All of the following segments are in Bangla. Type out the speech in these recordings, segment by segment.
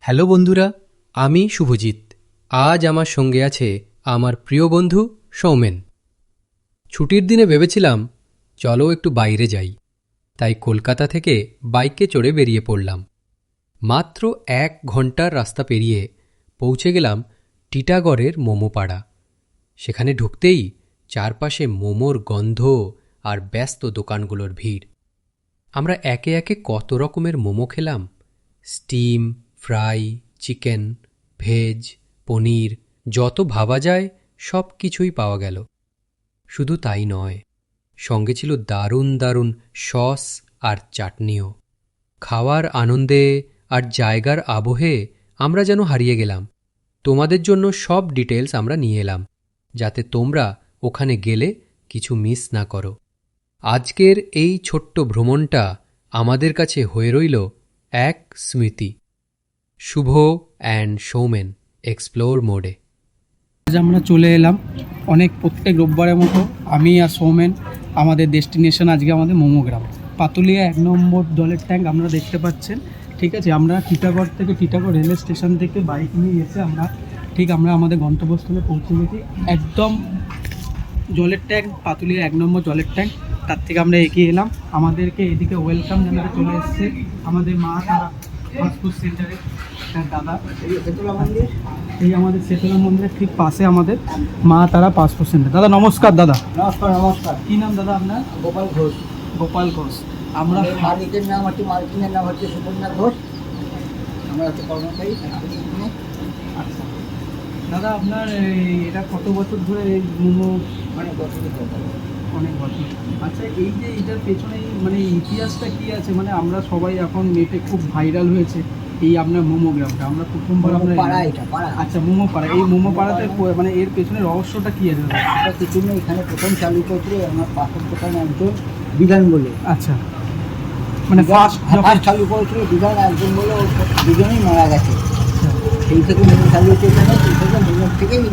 হ্যালো বন্ধুরা, আমি শুভজিৎ। আজ আমার সঙ্গে আছে আমার প্রিয় বন্ধু সৌমেন। ছুটির দিনে ভেবেছিলাম চলো একটু বাইরে যাই, তাই কলকাতা থেকে বাইকে চড়ে বেরিয়ে পড়লাম। মাত্র 1 ঘন্টার রাস্তা পেরিয়ে পৌঁছে গেলাম টিটাগড়ের মোমোপাড়া। সেখানে ঢুকতেই চারপাশে মোমোর গন্ধ আর ব্যস্ত দোকানগুলোর ভিড়। আমরা একে একে কত রকমের মোমো খেলাম। স্টিম, ফ্রাই, চিকেন, ভেজ, পনির, যত ভাবা যায় সব কিছুই পাওয়া গেল। শুধু তাই নয়, সঙ্গে ছিল দারুণ দারুণ সস আর চাটনিও। খাওয়ার আনন্দে আর জায়গার আবহে আমরা যেন হারিয়ে গেলাম। তোমাদের জন্য সব ডিটেলস আমরা নিয়ে এলাম, যাতে তোমরা ওখানে গেলে কিছু মিস না করো। আজকের এই ছোট্ট ভ্রমণটা আমাদের কাছে হয়ে রইল এক স্মৃতি। শুভ অ্যান্ড সৌমেন এক্সপ্লোর মোডে। আজ আমরা চলে এলাম প্রত্যেক রোববারের মতো আমি আর সৌমেন। আমাদের ডেস্টিনেশন আজকে আমাদের মোমোগ্রাম, পাতুলিয়া 1 নম্বর জলের ট্যাঙ্ক আপনারা দেখতে পাচ্ছেন। ঠিক আছে, আমরা টিটাগড় রেল স্টেশন থেকে বাইক নিয়ে এসে আমরা আমাদের গন্তব্যস্থলে পৌঁছে গেছি। একদম জলের ট্যাঙ্ক, পাতুলিয়া 1 নম্বর জলের ট্যাঙ্ক, তার থেকে আমরা এগিয়ে এলাম। আমাদেরকে এদিকে ওয়েলকাম জানাতে চলে এসছে আমাদের মা তারা ফাস্টফুড সেন্টারে দাদা। এই আমাদের শেতলা মন্দিরের ঠিক পাশে আমাদের মা তারা ফাস্টফুড সেন্টার। দাদা নমস্কার। দাদা নমস্কার। কী নাম দাদা আপনার? গোপাল ঘোষ। আমরা মালিকের নাম হচ্ছে, মালিকের নাম হচ্ছে সুপর্ণা ঘোষ। আমরা হচ্ছে কর্মচারী। আচ্ছা দাদা, আপনার এটা কত বছর ধরে এই মোমো? অনেক বছর। আচ্ছা, এই যে এটার পেছনে ইতিহাসটা কি আছে? আমরা সবাই এখন নেটে খুব ভাইরাল হয়েছে এই আপনার মোমোগ্রামটা। আমরা প্রথমবার আচ্ছা মোমো পাড়া, এই মোমো পাড়াতে এর পেছনে রহস্যটা কি আছে? এটা কিছু নেই, এখানে প্রথম চালু করছিল আমার পাশের দোকানে একজন বিধান বলে। আচ্ছা, ফার্স্ট চালু করেছিল বিধান একজন বলে, দুজনেই মারা গেছে। সেই থেকে মোমো চালু হচ্ছে এখানে। সেই থেকে মোমোর থেকেই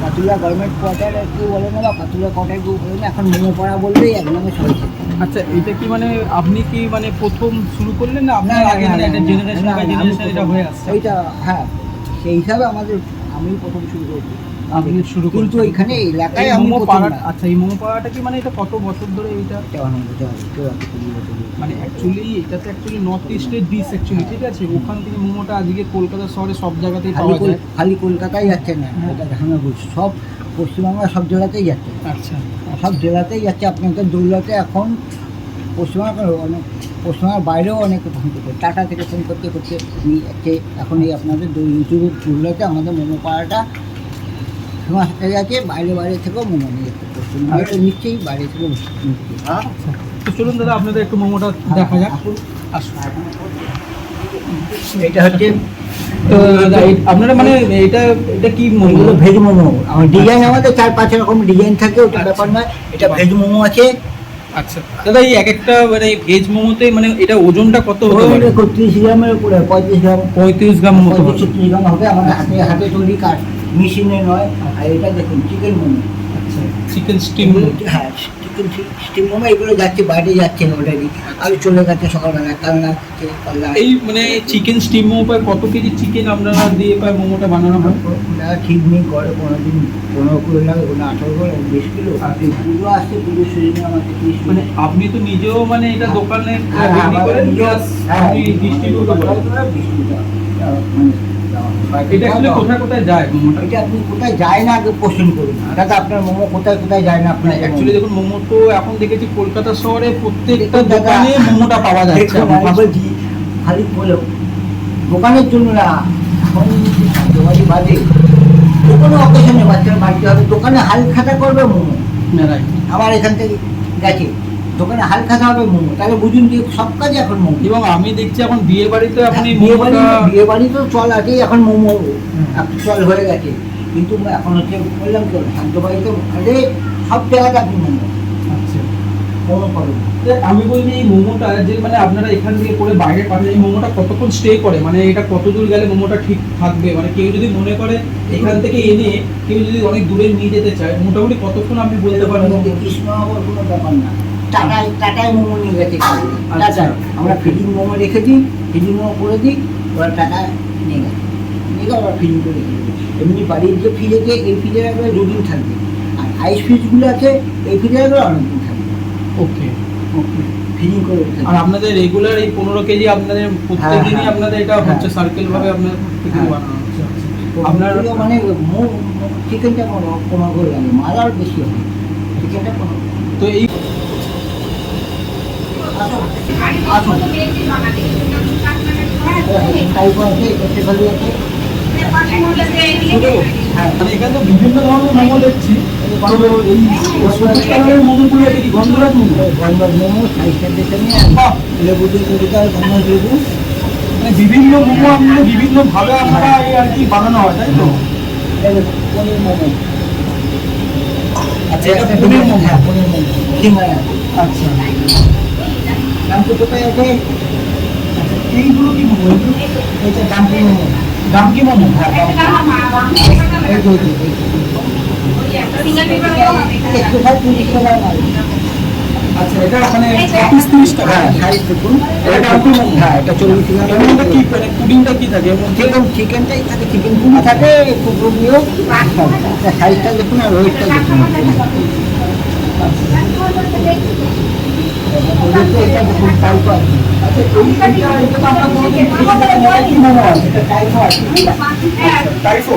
পাতুলিয়া গভর্নমেন্ট কোয়ার্টার কেউ বলে না, বা পাতুলিয়া কোয়ার্টার কেউ বলে না, এখন মোমো পাড়া বললেই এক নামে সবাই। আচ্ছা, এটা কি আপনি কি প্রথম শুরু করলেন না আপনার আগে একটা জেনারেশন বাই জেনারেশন এটা হয়ে আসছে? এইটা হ্যাঁ, সেই হিসাবে আমি প্রথম শুরু করেছি। আপনি শুরু কিন্তু এখানে এলাকায় মোমো পাড়া। আচ্ছা, এই মোমো পাড়াটা কি এটা কত বছর ধরে এইটা? অ্যাকচুয়ালি এটা তো নর্থ ইস্টের ডিশ অ্যাকচুয়ালি, ঠিক আছে। ওখান থেকে মোমোটা আজকে কলকাতা শহরে সব জায়গাতেই পাওয়া যায়। খালি কলকাতায় যাচ্ছে না, এটা দেখানো বলছি, সব পশ্চিমবাংলা সব জেলাতেই যাচ্ছে। আচ্ছা, সব জেলাতেই যাচ্ছে। আপনাদের দৌলতে এখন পশ্চিমবাংলার বাইরেও অনেকে ফোন করছে, টাটা থেকে ফোন করতে যাচ্ছে। এখন এই আপনাদের ইউটিউবের দৌলতে আমাদের মোমো পাড়াটা ফেমাস হয়ে গেছে। বাইরে থেকেও মোমো নিয়ে যাচ্ছে। পশ্চিমবঙ্গে নিচ্ছেই, বাইরে থেকেও নিচ্ছে। আচ্ছা, তো চলুন দাদা আপনাদের একটু মোমোটা দেখা যাক। এটা হচ্ছে তো আপনারা এটা কি মোমো? ভেজ মোমো। আমার ডিজাইন আমাদের 4-5 রকম ডিজাইন থাকে, ওটা ব্যাপার নয়। এটা ভেজ মোমো আছে। আচ্ছা দাদা, এই এক একটা ভেজ মোমোতে এটা ওজনটা কত হতে পারে? 30 গ্রামের উপরে, 35 গ্রাম মতো, 36 গ্রাম হবে। আমাদের হাতে তৈরি কাজ, মেশিনে নয়। আর এটা দেখুন চিকেন মোমো। আচ্ছা, চিকেন স্টিম। হ্যাঁ, চিকেন স্টিম মোমো। এগুলো যাচ্ছে বাইরে, যাচ্ছে অলরেডি। আলু চলে গেছে সকালবেলা, কালনা এই চিকেন স্টিম মোমো পায় কত কেজি চিকেন আপনারা দিয়ে পায় মোমোটা বানানো হয়? ঠিক নেই, করে 15 কিলো লাগে, 18 কিলো, 20 কিলো। পুজো আসছে, পুজোর সিজনে আমাদের আপনি তো নিজেও এটা দোকানে বিক্রি করেন, আপনি ডিস্ট্রিবিউট করেন। এটা আসলে কোথায় কোথায় যায় মোমোটা? এটা আপনি কোথায় যায় না আগে কোশ্চেন করুন দাদা। আপনার মোমো কোথায় কোথায় যায় না? আপনার অ্যাকচুয়ালি দেখুন, মোমো তো এখন দেখেছি কলকাতা শহরে প্রত্যেকটা দোকানে মোমোটা পাওয়া যাচ্ছে। বলছি খালি বলো দোকানের জন্য না, এখন দোকানি বাজে যে কোনো অকেশনে বাচ্চার বাড়িতে হবে, দোকানে হাল খাতা করবে মোমো। আমার এখান থেকে গেছে, দোকানে হাল খাতা হবে মোমো। তাহলে বুঝুন যে সব কাজে এখন মোমো। এবং আমি দেখছি এখন বিয়ে বাড়িতে আপনি বিয়ে বাড়ি তো চল আছেই, এখন মোমো চল হয়ে গেছে। কিন্তু এখন হচ্ছে বললাম তো, শান্ত বাড়িতে সব জায়গাতে আপনি মোমো। আচ্ছা, মোমো করবেন। আমি বলছি এই মোমোটা যে আপনারা এখান থেকে করে বাইরে পাঠান, এই মোমোটা কতক্ষণ স্টে করে? এটা কত দূর গেলে মোমোটা ঠিক থাকবে? কেউ যদি মনে করে এখান থেকে এনে কেউ যদি অনেক দূরে নিয়ে যেতে চায়, মোটামুটি কতক্ষণ আপনি বলতে পারবেন? কৃষ্ণনগর কোনো ব্যাপার না, টাটায় মোমো নিয়ে গেছে। আচ্ছা, আমরা ফিজিং মোমো রেখেছি, ফিজিং মোমো করে দিই, ওরা টাটা কিনে গেছে আবার ফিলিং করে রেখে দেবে। এমনি বাড়ির যে ফ্রিজে এই ফ্রিজের একবার দুদিন থাকবে, আর আইস ফ্রিজগুলো আছে এই ফ্রিজের একবার অনেকদিন থাকবে ওকে। ফিলিং করে রেখে আর আপনাদের রেগুলার এই 15 কেজি আপনাদের প্রত্যেকদিনই হ্যাঁ। আপনাদের এটা হচ্ছে হ্যাঁ। সার্কেল ভাবে আপনার প্রত্যেকদিন হ্যাঁ। বানানো হচ্ছে। আপনার আপনার মানে চিকেনটা কোনো করে গেলে মাল আর বেশি হবে, চিকেনটা কোনো তো এই আসুন টাইপ আছে স্পেশালি আছে হ্যাঁ মানে এখানে তো বিভিন্ন ধরনের মোমো দেখছি, তো এই সবুজ কালারের মোমোগুলো কি গন্ধরাজ মোমো? গন্ধরাজ মোমো সাইজটা দেখে নিয়ে লেবু দিয়ে তৈরি করে গন্ধরাজ লেবু। মানে বিভিন্ন মোমো আপনাদের বিভিন্ন ভাবে আপনারা এই আর কি বানানো হয়, তাই তো? পনির মোমো, আচ্ছা, এটা পনির মোমো। হ্যাঁ পনির মোমো সিঙ্গারা। আচ্ছা, দাম তো কোথায় আছে? এইগুলো কি মোমো? এটা ডাম্পলিং মোমো। দাম কি মোমো? হ্যাঁ এই যে স্পেশাল 30 টাকার মাল। আচ্ছা, এটা মানে 30 টাকা। হ্যাঁ সাইজ দেখুন, এটা ডাম্পলিং মোমো। হ্যাঁ এটা 40 টাকা। এর মধ্যে কি মানে পুডিংটা কি থাকে এর মধ্যে? চিকেনটাই থাকে, চিকেন পুরি থাকে, টুকরো দিয়েও সাইজটা দেখুন আর ওয়েটটা দেখুন। এটা দেখুন টাইপও আছে। আচ্ছা, এইটা তো আমরা কোনোদিন খেয়ে দেখিনি, এটা কি মোমো আছে? এটা টাইপও আছে। টাইফো।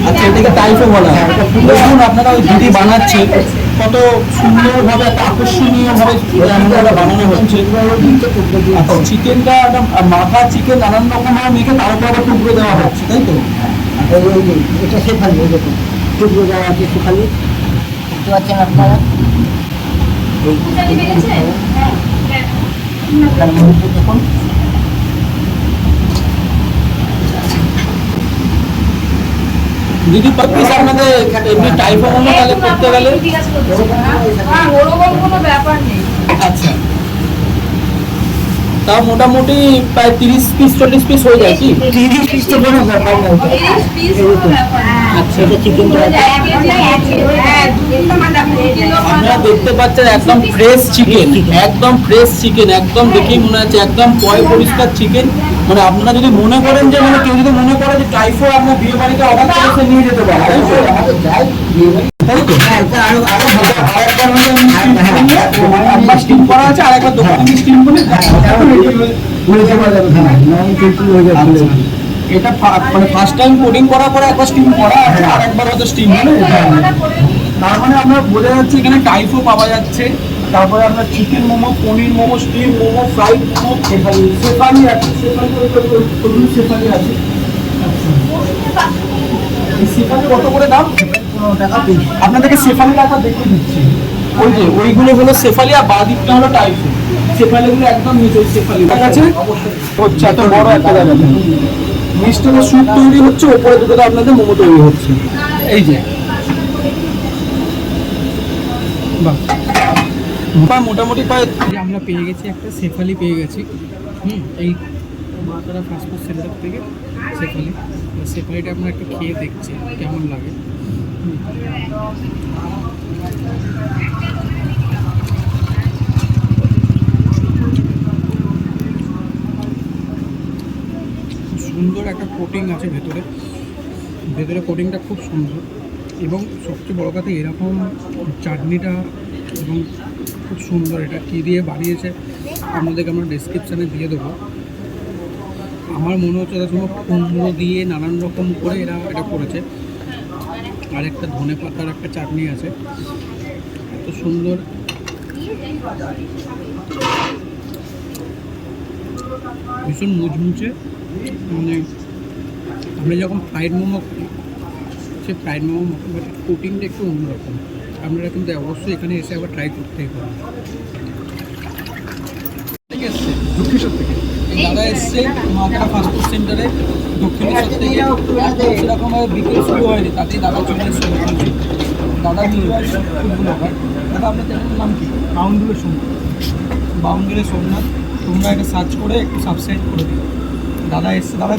আচ্ছা আচ্ছা, এটাকে টাইফো বলা হয়। দেখুন আপনারা ওই দিদি বানাচ্ছে কত সুন্দরভাবে, একটা আকর্ষণীয় ভাবে রান্নাটা বানানো হচ্ছে। আচ্ছা, চিকেনটা একটা মাথা চিকেন নানান রকম ভাবে মেখে তার উপর আবার টুকরো দেওয়া হচ্ছে, তাই তো? এটা শেফালি, এই দেখুন টুকরো দেওয়া আছে শেফালি, দেখতে পাচ্ছেন আপনারা। দেখুন দিদি পিস আপনাদের এমনি টাইফো মোমো তাহলে করতে গেলে? ওরকম কোনো ব্যাপার নেই। আচ্ছা, তাও মোটামুটি প্রায় 30 পিস 40 পিস হয়ে যায় কি? 30 পিস তো কোনো ব্যাপার না। 30 পিস কোনো ব্যাপার নেই। আচ্ছা, এটা চিকেনটা আপনারা দেখতে পাচ্ছেন একদম ফ্রেশ চিকেন, একদম ফ্রেশ চিকেন, একদম দেখেই মনে হচ্ছে একদম পয় পরিষ্কার চিকেন। মানে আপনারা যদি মনে করেন যে মানে কেউ যদি মনে করে যে টাইফো আপনার বিয়ে বাড়িতে অর্ডার করে সে নিয়ে যেতে পারে, তাই তো? আমাদের যাই বিয়ে বাড়ি, তাই তো? হ্যাঁ এটা আরো ভালো। আরেকবার মানে একবার স্টিম করা আছে আর একবার দোকানে স্টিম করে আচ্ছা। এটা মানে ফার্স্ট টাইম কোডিং করার পরে একবার স্টিম করা আছে আর একবার হয়তো স্টিম মানে তার মানে আপনার বোঝা যাচ্ছে এখানে টাইফো পাওয়া যাচ্ছে, তারপরে আপনার চিকেন মোমো, পনির মোমো, স্টিম মোমো, ফ্রাইড মোমো, সেফালি আছে, সেফালি আছে। আচ্ছা, এই সেফালি কত করে দাম? 15 টাকা পিস। আপনাদেরকে সেফালি টাকা দেখে দিচ্ছি। ওই যে ওইগুলো হলো সেফালি আর বাদিকটা হলো টাইফো। সেফালিগুলো একদম নিচে সেফালি আছে হচ্ছে এত বড় একটা জায়গাতে মিষ্টির স্যুপ তৈরি হচ্ছে, ওপরে দুটো আপনাদের মোমো তৈরি হচ্ছে। এই যে বাহ, মোটামুটি প্রায় আমরা পেয়ে গেছি, একটা সেফালি পেয়ে গেছি। এই মাতারা ফাস্টফুড সেন্টার থেকে সেফালি। সেফালিটা আমরা একটু খেয়ে দেখছি কেমন লাগে। সুন্দর একটা কোটিং আছে ভেতরে, ভেতরে কোটিংটা খুব সুন্দর, এবং সবচেয়ে বড় কথা এরকম চাটনিটা এবং খুব সুন্দর। এটা কী দিয়ে বানিয়েছে আপনাদেরকে আমরা ডেসক্রিপশানে দিয়ে দেবো। আমার মনে হচ্ছে এটা কোনো কুমড়ো দিয়ে নানান রকম করে এরা এটা করেছে। আর একটা ধনে পাতার একটা চাটনি আছে, এত সুন্দর। ভীষণ মুচমুচে, মানে আমরা যখন ফ্রাইড মোমো খাই সে ফ্রাইড মোমো মতো, বাট কোটিংটা একটু অন্যরকম। আপনারা কিন্তু অবশ্যই এখানে এসে আবার ট্রাই করতেই পারেন। ঠিক আছে, দক্ষিণেশ্বর থেকে দাদা এসছে মাতারা ফাস্টফুড সেন্টারে দক্ষিণেশ্বর থেকে। সেরকমভাবে বিকেল শুরু হয়নি, তাতেই দাদা চলে এসছে। দাদা নিয়ে ফুডগুলো হয়। দাদা আপনার চ্যানেলের নাম কি? বাউন্ডুলের সোমনাথ। বাউন্ডুলের সোমনাথ, তোমরা এটা সার্চ করে একটু সাবস্ক্রাইব করে দিও। দাদা এসছে, দাদা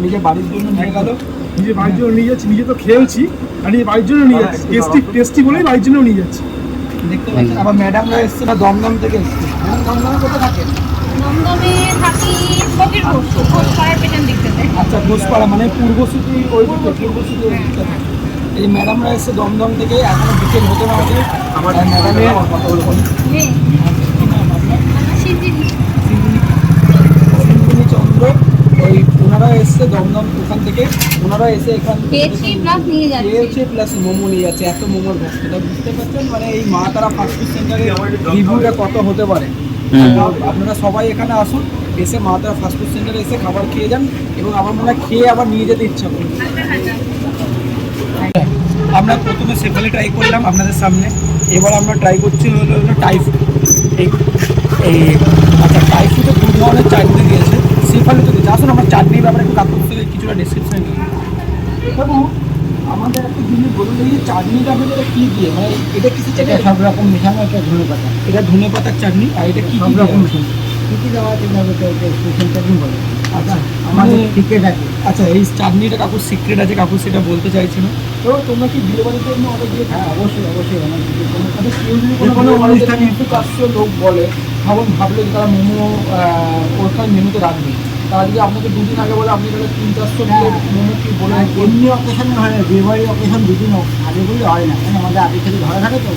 নিজের বাড়ির জন্য নিয়ে গেল। নিজে বাড়ির জন্য নিয়ে যাচ্ছি, নিজে তো খেয়েছি আর নিজে বাড়ির জন্য নিয়ে যাচ্ছি। টেস্টি বলেই বাড়ির জন্য নিয়ে যাচ্ছি। দেখতে পাচ্ছেন। আবার ম্যাডামরা এসছে না দমদম থেকে এসছে। ম্যাডাম দমদমে কোথায় থাকে? দমদমে থাকি ফকিরপুর ঘোষপাড়ার পেছন দিক থেকে। আচ্ছা, ঘোষপাড়া মানে পূর্বসূতি ওই দিকে, পূর্বসূতি ওই দিকটা থাকে। এই ম্যাডামরা এসে দমদম থেকে এখনো বিকেল হতে না হতে আমার ম্যাডামের নেই, কি নাম আপনার? সিজিনি। সিন্ধুনি চন্দ্র, ওই ওনারা এসছে দমদম ওখান থেকে, ওনারা এসে এখান পেয়েছি প্লাস নিয়ে যাচ্ছি। খেয়েছে প্লাস মোমো নিয়ে যাচ্ছে। এত মোমোর ভক্ত, এটা বুঝতে পারছেন মানে এই মা তারা ফাস্টফুড সেন্টারের রিভিউটা কত হতে পারে। আপনারা সবাই এখানে আসুন, এসে মা তারা ফাস্টফুড সেন্টারে এসে খাবার খেয়ে যান, এবং আমার মনে হয় খেয়ে আবার নিয়ে যেতে ইচ্ছা করে। আমরা প্রথমে সেফালি ট্রাই করলাম আপনাদের সামনে, এবার আমরা ট্রাই করছি হলো টাইফু। এই আচ্ছা, টাইফুতে দু ধরনের চাটনি দিয়েছে, সেফালিতে দিয়েছে। আসুন আমার চাটনির ব্যাপারে একটু কাকুর থেকে কিছুটা ডিসক্রিপশন দিই। দেখুন, আমাদের একটা জিনিস বলুন, এই যে চাটনিটা আপনাদের কী দিয়ে, মানে এটা কিছু এটা সব রকম মিশানো, একটা ধনে পাতা, এটা ধনে পাতার চাটনি, আর এটা কি সব রকম মিশানো। কী কী দেওয়া আছে স্পেশাল চাটনি বলে। আচ্ছা, আমাদের টিকিট আছে। আচ্ছা, এই চাটনিটা কাকুর সিক্রেট আছে, কাকু সেটা বলতে চাইছে না। তো তোমরা কি বিয়ে বাড়িতে এমনি অর্ডার দিয়ে? হ্যাঁ, অবশ্যই অবশ্যই। আমার যদি কোনো আচ্ছা, কেউ যদি যে কোনো অনুষ্ঠানে একটু 400 লোক বলে, ভাবলে যে তারা মোমো ওখানে মেনুতে রাখবে, তারা যদি আপনাকে দুদিন আগে বলে আপনি তাহলে 300-400 প্লেট মোমো কি বলে এমনি অকেশনে হয় না, বিয়ে বাড়ি অকেশন দুদিন আগে বললে হয় না, কারণ আমাদের আগে থেকে ধরা থাকে তো,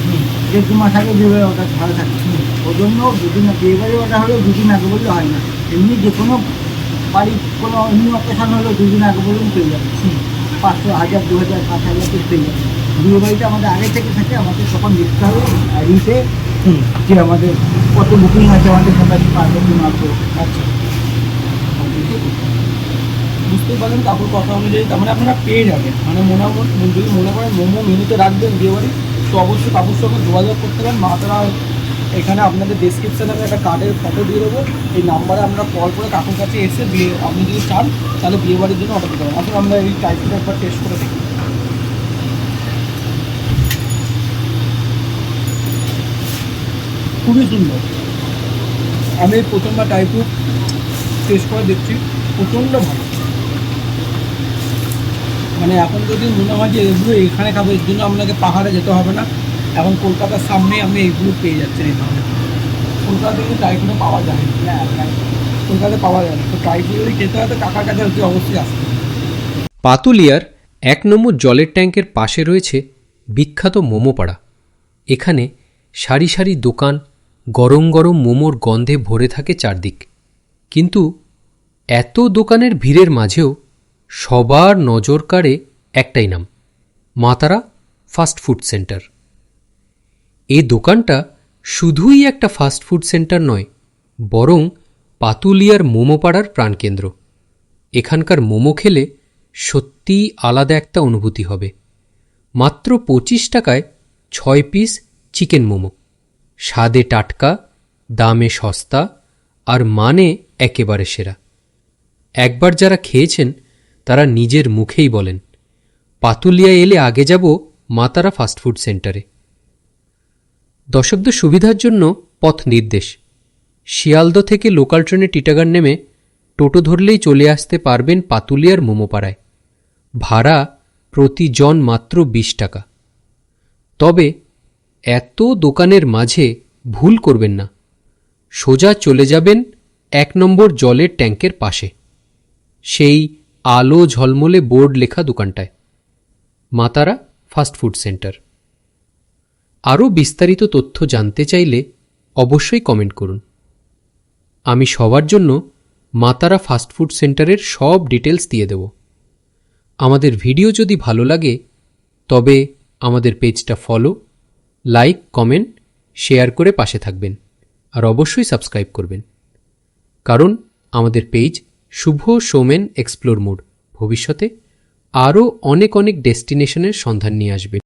1-2 মাস আগে বিয়ে বাড়ি অর্ডার ধরা থাকে। ওই জন্য দুদিন বিয়ে বাড়ি অর্ডার হলেও দুদিন আগে বললে হয় না। এমনি যে কোনো বাড়ি কোনো এমনি অকেশন হলেও দুদিন আগে বলুন পেয়ে যাবে। 500, 1000, 2000, 5000 পিস পেয়ে যাবে। বিয়ে বাড়িটা আমাদের আগে থেকে থাকে, আমাদের তখন লিখতে হবে রিতে যে আমাদের কত বুকিং আছে, আমাদের কোথায় পারবে কি মাত্র। আচ্ছা, বুঝতেই পারলেন কাকুর কথা অনুযায়ী, তার মানে আপনারা পেয়ে যাবেন। মানে যদি মনে করেন মোমো মেনুতে রাখবেন বিয়ে বাড়ি, তো অবশ্যই কাকুর সঙ্গে যোগাযোগ করতে পারেন। মা তারা এখানে আপনাদের ডেসক্রিপশানে আমি একটা কার্ডের ফটো দিয়ে দেবো, এই নাম্বারে আমরা কল করে কাকুর কাছে এসে আপনি যদি চান তাহলে বিয়ে বাড়ির জন্য অর্ডার দিতে পারেন। আসলে আমরা এই টাইপটা একবার টেস্ট করে দেখি। খুবই সুন্দর। আমি প্রথমবার টাইপু টেস্ট করে দেখছি, প্রচণ্ড ভালো। মানে এখন যদি মনে হয় যে এগুলো এখানে খাবো, এর জন্য আপনাকে পাহাড়ে যেতে হবে না, এখন কলকাতার সামনে আপনি এইগুলো পেয়ে যাচ্ছেন। এই ধরনের কলকাতাতে কিন্তু টাইফুডও পাওয়া যায় না, কলকাতায় পাওয়া যায় না। তো টাইফুড যদি খেতে হয় তো কাকার কাছে হচ্ছে অবশ্যই আসবে। পাতুলিয়ার 1 নম্বর জলের ট্যাঙ্কের পাশে রয়েছে বিখ্যাত মোমো পাড়া। এখানে সারি সারি দোকান, গরম গরম মোমোর গন্ধে ভরে থাকে চারদিক। কিন্তু এত দোকানের ভিড়ের মাঝেও সবার নজর কাড়ে একটাই নাম, মা তারা ফাস্টফুড সেন্টার। এই দোকানটা শুধুই একটা ফাস্টফুড সেন্টার নয়, বরং পাতুলিয়ার মোমো পাড়ার প্রাণকেন্দ্র। এখানকার মোমো খেলে সত্যিই আলাদা একটা অনুভূতি হবে। মাত্র 25 টাকায় 6 পিস চিকেন মোমো, স্বাদে টাটকা, দামে সস্তা, আর মানে একেবারে সেরা। একবার যারা খেয়েছেন তারা নিজের মুখেই বলেন, পাতুলিয়া এলে আগে যাব মা তারা ফাস্টফুড সেন্টারে। দর্শকদের সুবিধার জন্য পথ নির্দেশ: শিয়ালদহ থেকে লোকাল ট্রেনে টিটাগড় নেমে টোটো ধরলেই চলে আসতে পারবেন পাতুলিয়ার মোমোপাড়ায়। ভাড়া প্রতিজন মাত্র 20 টাকা। তবে এত দোকানের মাঝে ভুল করবেন না, সোজা চলে যাবেন 1 নম্বর জলের ট্যাঙ্কের পাশে, সেই আলো ঝলমলে বোর্ড লেখা দোকানটায়, মা তারা ফাস্টফুড সেন্টার। আরও বিস্তারিত তথ্য জানতে চাইলে অবশ্যই কমেন্ট করুন। আমি সবার জন্য মা তারা ফাস্টফুড সেন্টারের সব ডিটেলস দিয়ে দেব। আমাদের ভিডিও যদি ভালো লাগে তবে আমাদের পেজটা ফলো, লাইক, কমেন্ট, শেয়ার করে পাশে থাকবেন, আর অবশ্যই সাবস্ক্রাইব করবেন, কারণ আমাদের পেজ শুভ সৌমেন এক্সপ্লোর মোড ভবিষ্যতে আরও অনেক অনেক ডেস্টিনেশনের সন্ধান নিয়ে আসবে।